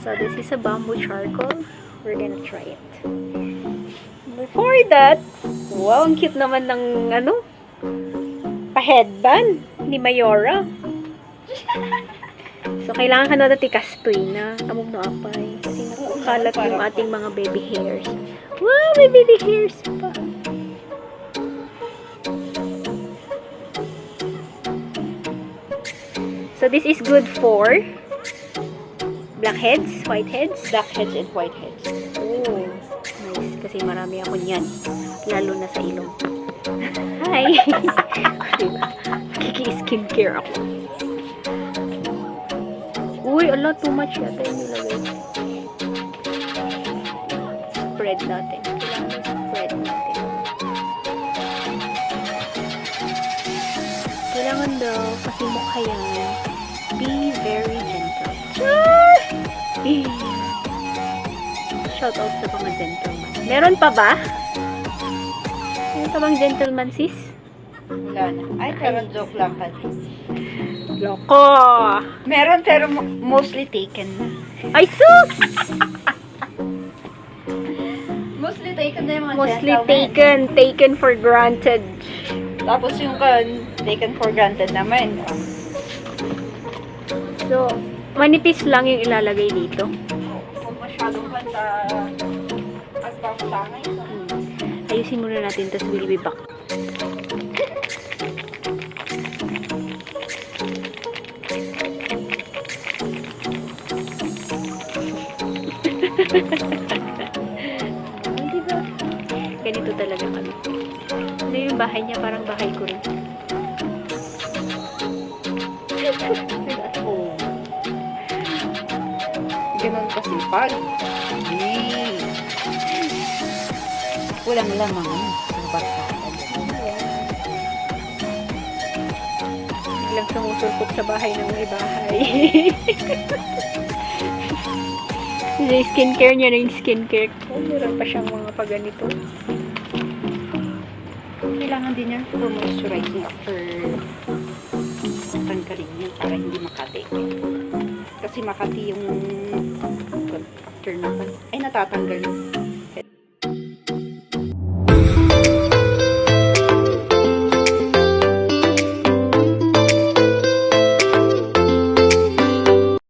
So this is a bamboo charcoal. We're gonna try it. Before that, wow, ang cute naman ng ano, pa-headband ni Mayora. So kailangan ka na dati kastoy na amog no apay kasi nakukalat yung ating mga baby hairs. Wow, may baby hairs pa. So this is good for blackheads, whiteheads, Blackheads and whiteheads. oh, nice. Kasi marami ako niyan. Lalo na sa ilong. Hi! Diba? Kiki-skincare ako. Uy, ala, too much yata yung nilagay. Spread natin. Kailangan spread natin. Kailangan daw, kasi mukha yan. Be very gentle. Shout out sa mga gentleman. Meron pa ba? Meron pa bang gentleman, sis? Wala na. Ay, pero joke lang ka. Loko! Meron, pero mostly taken na. Ay, sus! Mostly taken na yung mga Mostly gentlemen. taken for granted. Tapos yung taken for granted naman. So, manipis lang yung ilalagay dito. Kung masyadong banta, agpapatangay. Ayusin muna natin, tapos we'll be back. Diba? Ganito talaga kami. Ano yung bahay niya? Parang bahay ko rin. Oh. Ganun kasi pag. Walang lamang. Biglang sumusulpot sa bahay ng may bahay. Yung skincare niya na yung skincare ko. Meron pa siyang mga paganito. Kailangan din yan for moisturizing after tanggalin yun para hindi makati. Kasi makati yung after na ay natatanggal yun.